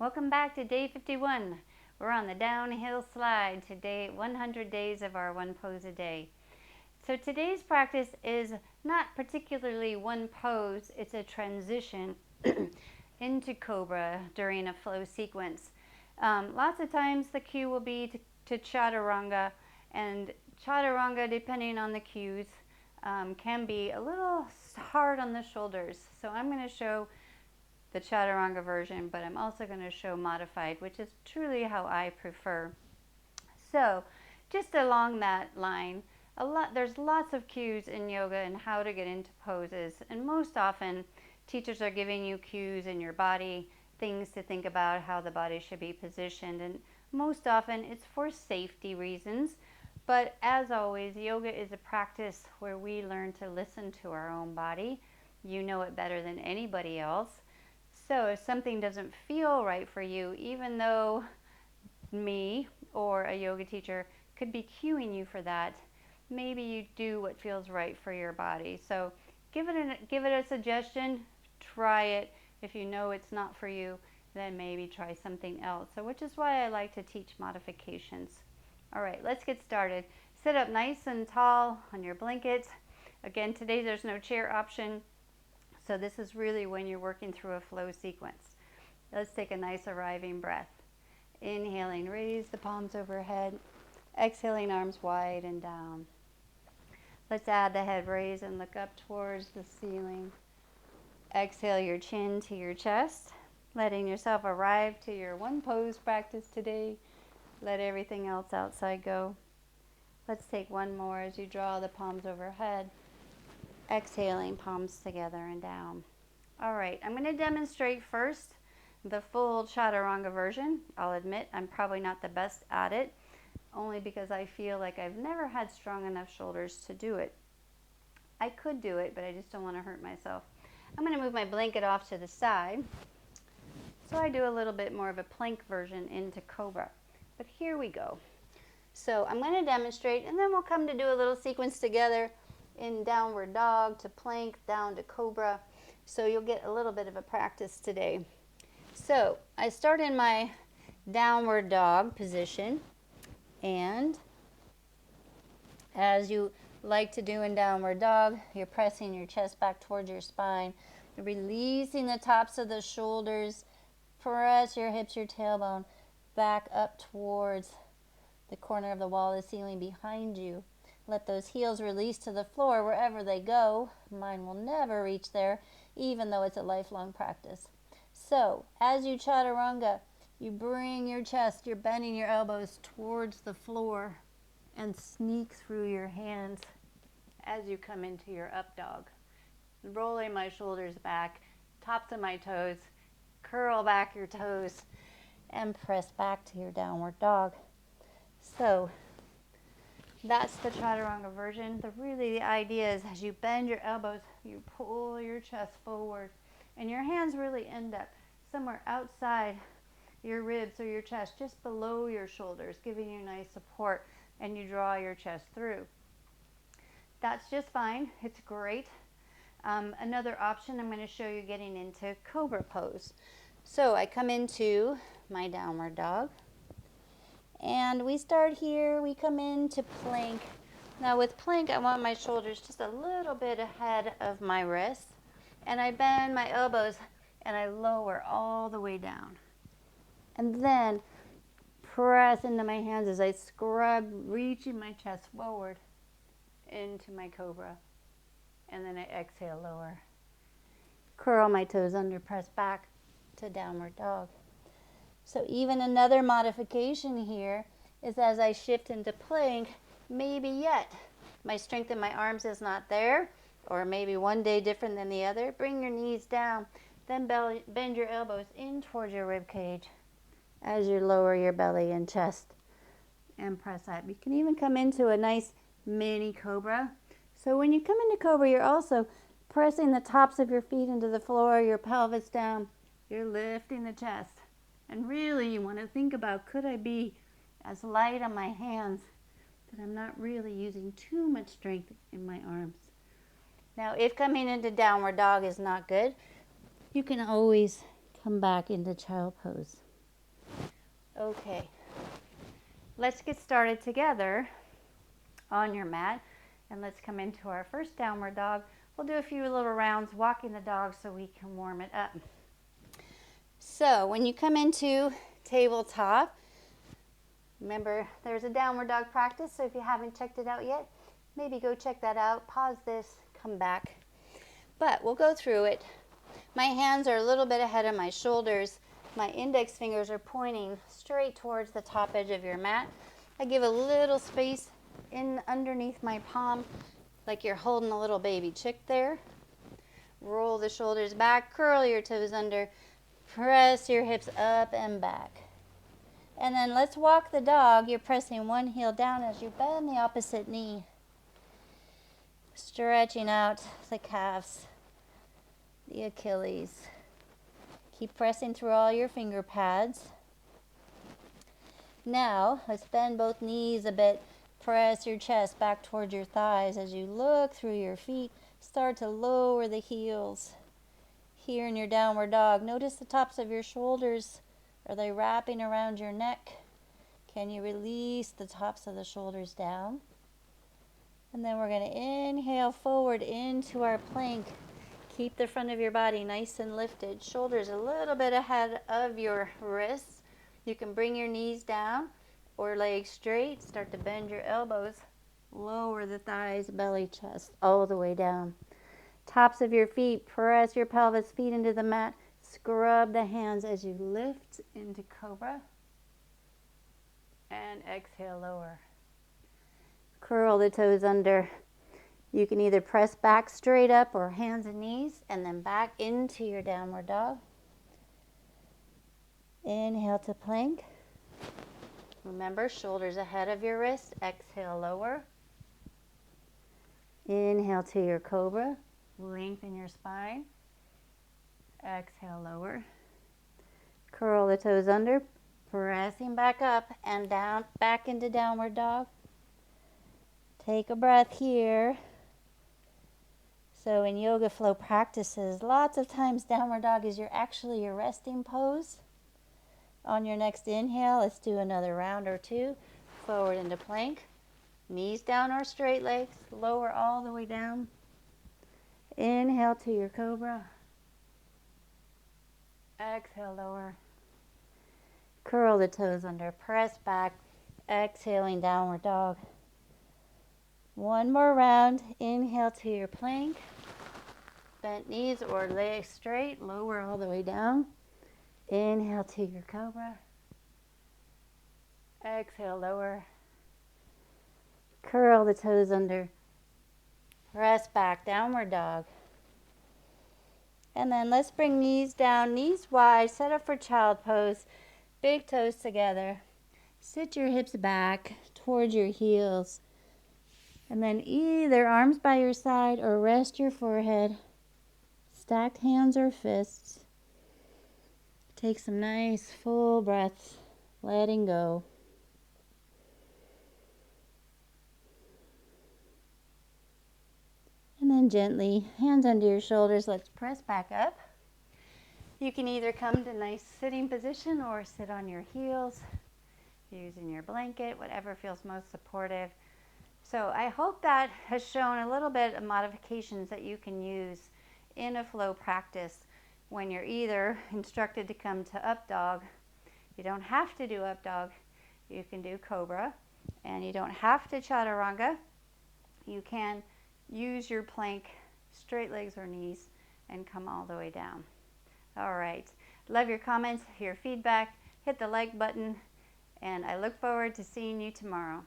Welcome back to day 51. We're on the downhill slide today, 100 days of our one pose a day. So today's practice is not particularly one pose, it's a transition into Cobra during a flow sequence. Lots of times the cue will be to Chaturanga, and Chaturanga, depending on the cues, can be a little hard on the shoulders. So I'm going to show the Chaturanga version, but I'm also going to show modified, which is truly how I prefer. So just along that line, there's lots of cues in yoga and how to get into poses, and most often teachers are giving you cues in your body, things to think about, how the body should be positioned, and most often it's for safety reasons. But as always, yoga is a practice where we learn to listen to our own body. You know it better than anybody else. So if something doesn't feel right for you, even though me or a yoga teacher could be cueing you for that, maybe you do what feels right for your body. So give it a suggestion, try it. If you know it's not for you, then maybe try something else. So which is why I like to teach modifications. All right, let's get started. Sit up nice and tall on your blanket. Again, today there's no chair option. So this is really when you're working through a flow sequence. Let's take a nice arriving breath. Inhaling, raise the palms overhead. Exhaling, arms wide and down. Let's add the head raise and look up towards the ceiling. Exhale your chin to your chest, letting yourself arrive to your one pose practice today. Let everything else outside go. Let's take one more as you draw the palms overhead. Exhaling, palms together and down. All right, I'm going to demonstrate first the full Chaturanga version. I'll admit I'm probably not the best at it, only because I feel like I've never had strong enough shoulders to do it. I could do it, but I just don't want to hurt myself. I'm going to move my blanket off to the side. So I do a little bit more of a plank version into Cobra. But here we go. So I'm going to demonstrate, and then we'll come to do a little sequence together in downward dog to plank, down to Cobra. So you'll get a little bit of a practice today. So I start in my downward dog position, and as you like to do in downward dog, you're pressing your chest back towards your spine, releasing the tops of the shoulders, press your hips, your tailbone back up towards the corner of the wall, the ceiling behind you. Let those heels release to the floor wherever they go. Mine will never reach there, even though it's a lifelong practice. So, as you Chaturanga, you bring your chest, you're bending your elbows towards the floor and sneak through your hands as you come into your up dog. Rolling my shoulders back, tops of my toes, curl back your toes, and press back to your downward dog. So, that's the Chaturanga version. The idea is as you bend your elbows, you pull your chest forward, and your hands really end up somewhere outside your ribs or your chest, just below your shoulders, giving you nice support, and you draw your chest through. That's just fine. It's great. Another option, I'm going to show you getting into Cobra pose. So I come into my downward dog. And we start here, we come into plank. Now with plank, I want my shoulders just a little bit ahead of my wrists. And I bend my elbows and I lower all the way down. And then press into my hands as I scrub, reaching my chest forward into my Cobra. And then I exhale, lower. Curl my toes under, press back to downward dog. So even another modification here is as I shift into plank, maybe yet my strength in my arms is not there, or maybe one day different than the other. Bring your knees down, then bend your elbows in towards your rib cage as you lower your belly and chest and press up. You can even come into a nice mini Cobra. So when you come into Cobra, you're also pressing the tops of your feet into the floor, your pelvis down, you're lifting the chest. And really you want to think about, could I be as light on my hands that I'm not really using too much strength in my arms. Now if coming into downward dog is not good, you can always come back into child pose. Okay, let's get started together on your mat, and let's come into our first downward dog. We'll do a few little rounds walking the dog so we can warm it up. So when you come into tabletop, remember there's a downward dog practice, so if you haven't checked it out yet, maybe go check that out, pause this, come back. But we'll go through it. My hands are a little bit ahead of my shoulders. My index fingers are pointing straight towards the top edge of your mat. I give a little space in underneath my palm, like you're holding a little baby chick there. Roll the shoulders back, curl your toes under, press your hips up and back. And then let's walk the dog. You're pressing one heel down as you bend the opposite knee, stretching out the calves, the Achilles. Keep pressing through all your finger pads. Now, let's bend both knees a bit. Press your chest back towards your thighs as you look through your feet. Start to lower the heels. Here in your downward dog, notice the tops of your shoulders. Are they wrapping around your neck? Can you release the tops of the shoulders down? And then we're going to inhale forward into our plank. Keep the front of your body nice and lifted. Shoulders a little bit ahead of your wrists. You can bring your knees down or legs straight. Start to bend your elbows. Lower the thighs, belly, chest, all the way down. Tops of your feet, press your pelvis, feet into the mat. Scrub the hands as you lift into Cobra. And exhale, lower. Curl the toes under. You can either press back straight up or hands and knees, and then back into your downward dog. Inhale to plank. Remember, shoulders ahead of your wrist. Exhale, lower. Inhale to your Cobra. Lengthen your spine. Exhale, lower. Curl the toes under, pressing back up and down, back into downward dog. Take a breath here. So in yoga flow practices, lots of times downward dog is actually your resting pose. On your next inhale, let's do another round or two. Forward into plank. Knees down or straight legs. Lower all the way down. Inhale to your Cobra. Exhale, lower. Curl the toes under, press back. Exhaling, downward dog. One more round. Inhale to your plank. Bent knees or legs straight. Lower all the way down. Inhale to your Cobra. Exhale, lower. Curl the toes under. Press back, downward dog. And then let's bring knees down, knees wide, set up for child pose. Big toes together. Sit your hips back towards your heels. And then either arms by your side or rest your forehead. Stacked hands or fists. Take some nice full breaths, letting go. And then gently, hands under your shoulders, let's press back up. You can either come to nice sitting position or sit on your heels, using your blanket, whatever feels most supportive. So I hope that has shown a little bit of modifications that you can use in a flow practice when you're either instructed to come to Updog. You don't have to do Updog. You can do Cobra. And you don't have to Chaturanga. You can use your plank, straight legs or knees, and come all the way down. All right. Love your comments, your feedback. Hit the like button, and I look forward to seeing you tomorrow.